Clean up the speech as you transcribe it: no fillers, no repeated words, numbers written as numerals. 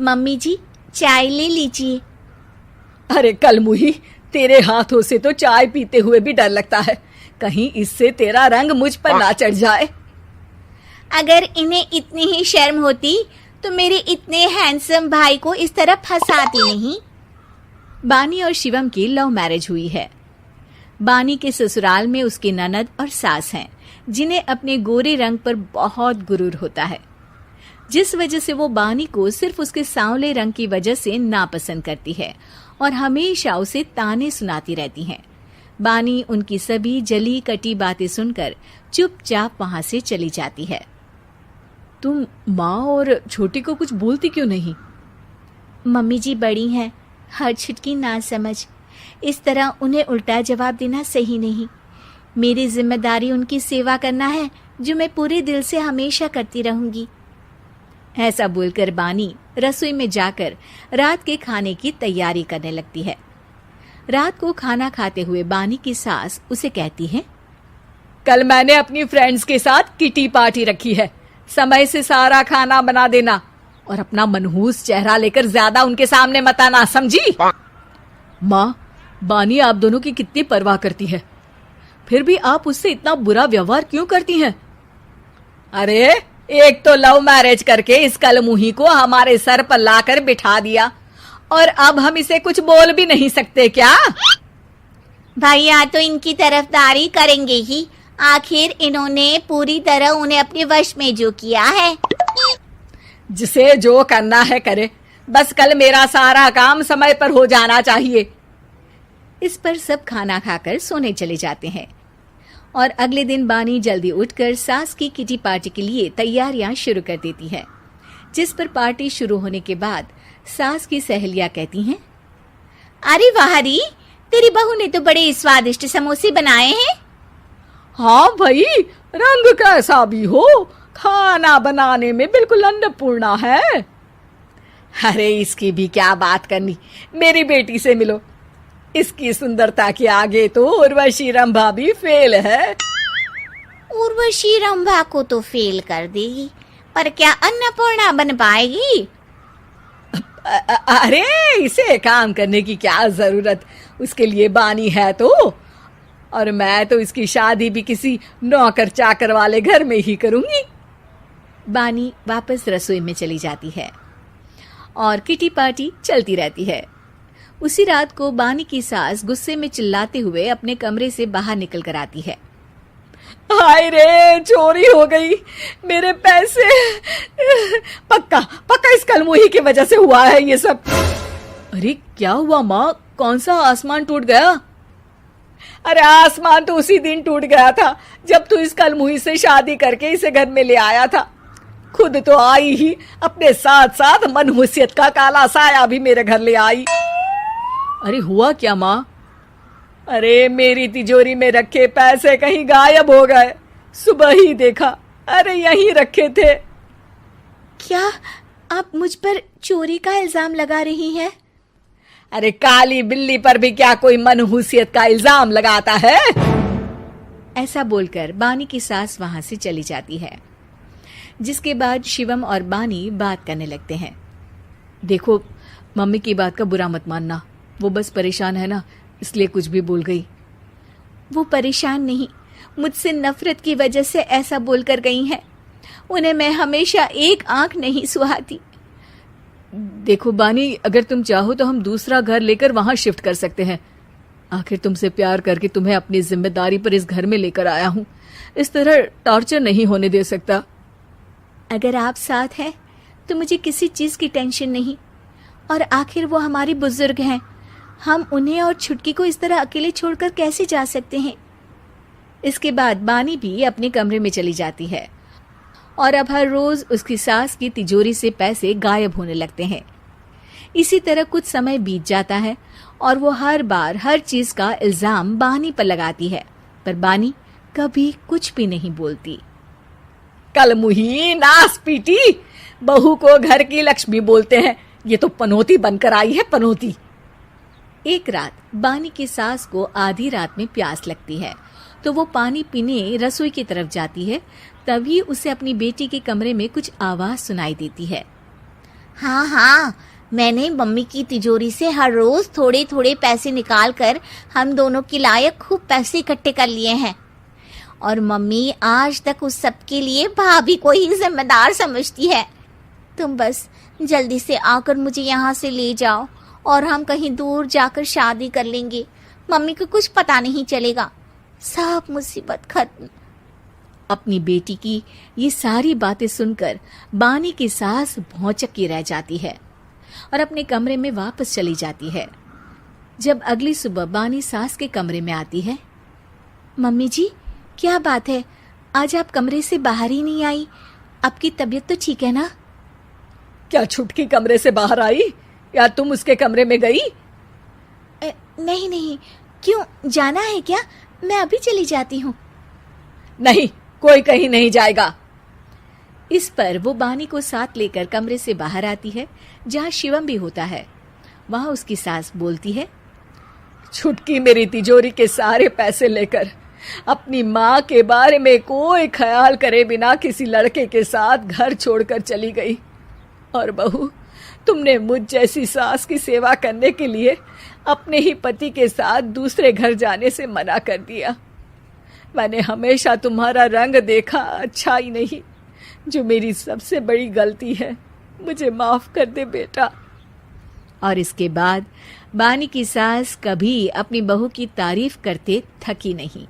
Mummy जी, चाय ले लीजिए। अरे कलमुही, तेरे हाथों से तो चाय पीते हुए भी डर लगता है, कहीं इससे तेरा रंग मुझ पर ना चढ़ जाए। अगर इन्हें इतनी ही शर्म होती तो मेरे इतने हैंडसम भाई को इस तरह फंसाती नहीं। बानी और शिवम की लव मैरिज हुई है। बानी के ससुराल में उसकी ननद और सास हैं, जिन्हें अपने गोरे रंग पर बहुत गुरूर होता है, जिस वजह से वो बानी को सिर्फ उसके सांवले रंग की वजह से नापसंद करती है और हमेशा उसे ताने सुनाती रहती हैं। बानी उनकी सभी जली कटी बातें सुनकर चुपचाप वहां से चली जाती है। तुम माँ और छोटी को कुछ बोलती क्यों नहीं? मम्मी जी बड़ी हैं, हर छुटकी ना समझ, इस तरह उन्हें उल्टा जवाब देना सही नहीं। मेरी जिम्मेदारी उनकी सेवा करना है, जो मैं पूरे दिल से हमेशा करती रहूंगी। ऐसा बोलकर बानी रसोई में जाकर रात के खाने की तैयारी करने लगती है। रात को खाना खाते हुए बानी की सास उसे कहती है, कल मैंने अपनी फ्रेंड्स के साथ किटी पार्टी रखी है, समय से सारा खाना बना देना और अपना मनहूस चेहरा लेकर ज्यादा उनके सामने मत आना, समझी? माँ, बानी आप दोनों की कितनी परवाह करती है, फिर भी आप उससे इतना बुरा व्यवहार क्यों करती हैं? अरे एक तो लव मैरिज करके इस कलमुही को हमारे सर पर लाकर बिठा दिया और अब हम इसे कुछ बोल भी नहीं सकते क्या? भैया तो इनकी तरफदारी करेंगे ही, आखिर इन्होंने पूरी तरह उन्हें अपने वश में जो किया है। जिसे जो करना है करे, बस कल मेरा सारा काम समय पर हो जाना चाहिए। इस पर सब खाना खाकर सोने चले जाते हैं और अगले दिन बानी जल्दी उठकर सास की किटी पार्टी के लिए तैयारियां शुरू कर देती है, जिस पर पार्टी शुरू होने के बाद सास की सहेलियां कहती हैं, अरे वाह री, तेरी बहू ने तो बड़े स्वादिष्ट समोसे बनाए हैं। हाँ भाई, रंग कैसा भी हो, खाना बनाने में बिल्कुल अन्नपूर्णा है। अरे इसकी भी क्या बात करनी, मेरी बेटी से मिलो, इसकी सुंदरता के आगे तो उर्वशी रंभा भी फेल है। उर्वशी रंभा को तो फेल कर देगी, पर क्या अन्नपूर्णा बन पाएगी? अरे इसे काम करने की क्या जरूरत, उसके लिए बानी है तो, और मैं तो इसकी शादी भी किसी नौकर चाकर वाले घर में ही करूंगी। बानी वापस रसोई में चली जाती है और किटी पार्टी चलती रहती है। उसी रात को बानी की सास गुस्से में चिल्लाते हुए अपने कमरे से बाहर निकल कर आती है। हाय रे, चोरी हो गई, मेरे पैसे, पक्का पक्का इस कलमुही की वजह से हुआ है ये सब। अरे क्या हुआ माँ, कौन सा आसमान टूट गया? अरे आसमान तो उसी दिन टूट गया था जब तू इस कलमुही से शादी करके इसे घर में ले आया था। खुद तो आई ही, अपने साथ साथ मनहूसियत का काला साया भी मेरे घर ले आई। अरे हुआ क्या माँ? अरे मेरी तिजोरी में रखे पैसे कहीं गायब हो गए, सुबह ही देखा, अरे यहीं रखे थे। क्या आप मुझ पर चोरी का इल्जाम लगा रही हैं? अरे काली बिल्ली पर भी क्या कोई मनहूसियत का इल्जाम लगाता है? ऐसा बोलकर बानी की सास वहां से चली जाती है, जिसके बाद शिवम और बानी बात करने लगते हैं। देखो, मम्मी की बात का बुरा मत मानना, वो बस परेशान है ना, इसलिए कुछ भी बोल गई। वो परेशान नहीं, मुझसे नफरत की वजह से ऐसा बोलकर गई हैं। उन्हें मैं हमेशा एक आंख नहीं सुहाती। देखो बानी, अगर तुम चाहो तो हम दूसरा घर लेकर वहां शिफ्ट कर सकते हैं। आखिर तुमसे प्यार करके तुम्हें अपनी जिम्मेदारी पर इस घर में लेकर आया हूं, इस तरह टॉर्चर नहीं होने दे सकता। अगर आप साथ हैं तो मुझे किसी चीज की टेंशन नहीं, और आखिर वो हमारी बुजुर्ग हैं, हम उन्हें और छुटकी को इस तरह अकेले छोड़कर कैसे जा सकते हैं? इसके बाद बानी भी अपने कमरे में चली जाती है और अब हर रोज उसकी सास की तिजोरी से पैसे गायब होने लगते हैं। इसी तरह कुछ समय बीत जाता है और वो हर बार हर चीज का इल्जाम बानी पर लगाती है, पर बानी कभी कुछ भी नहीं बोलती। कलमुही नास पीटी, बहू को घर की लक्ष्मी बोलते हैं, ये तो पनौती बनकर आई है, पनौती। एक रात बानी की सास को आधी रात में प्यास लगती है, तो वो पानी पीने रसोई की तरफ जाती है। तभी उसे अपनी बेटी के कमरे में कुछ आवाज सुनाई देती है। हाँ हाँ, मैंने मम्मी की तिजोरी से हर रोज थोड़े थोड़े पैसे निकाल कर हम दोनों के लायक खूब पैसे इकट्ठे कर लिए हैं। और मम्मी आज तक उस सब के लिए भाभी को ही जिम्मेदार समझती है। तुम बस जल्दी से आकर मुझे यहाँ से ले जाओ और हम कहीं दूर जाकर शादी कर लेंगे। मम्मी को कुछ पता नहीं चलेगा, सब मुसीबत खत्म। अपनी बेटी की ये सारी बातें सुनकर बानी की सास भौंचक्की रह जाती है और अपने कमरे में वापस चली जाती है। जब अगली सुबह बानी सास के कमरे में आती है, मम्मी जी, क्या बात है, आज आप कमरे से बाहर ही नहीं आई? आपकी तबीयत तो ठीक है ना? क्या छुटकी कमरे से बाहर आई या तुम उसके कमरे में गई? नहीं नहीं, क्यों, जाना है क्या? मैं अभी चली जाती हूँ। नहीं, कोई कहीं नहीं जाएगा। इस पर वो बानी को साथ लेकर कमरे से बाहर आती है, जहाँ शिवम भी होता है। वहां उसकी सास बोलती है, छुटकी मेरी तिजोरी के सारे पैसे लेकर अपनी माँ के बारे में कोई ख्याल करे बिना किसी लड़के के साथ घर छोड़कर चली गई। और बहू, तुमने मुझ जैसी सास की सेवा करने के लिए अपने ही पति के साथ दूसरे घर जाने से मना कर दिया। मैंने हमेशा तुम्हारा रंग देखा अच्छा ही नहीं, जो मेरी सबसे बड़ी गलती है। मुझे माफ कर दे बेटा। और इसके बाद बानी की सास कभी अपनी बहू की तारीफ करते थकी नहीं।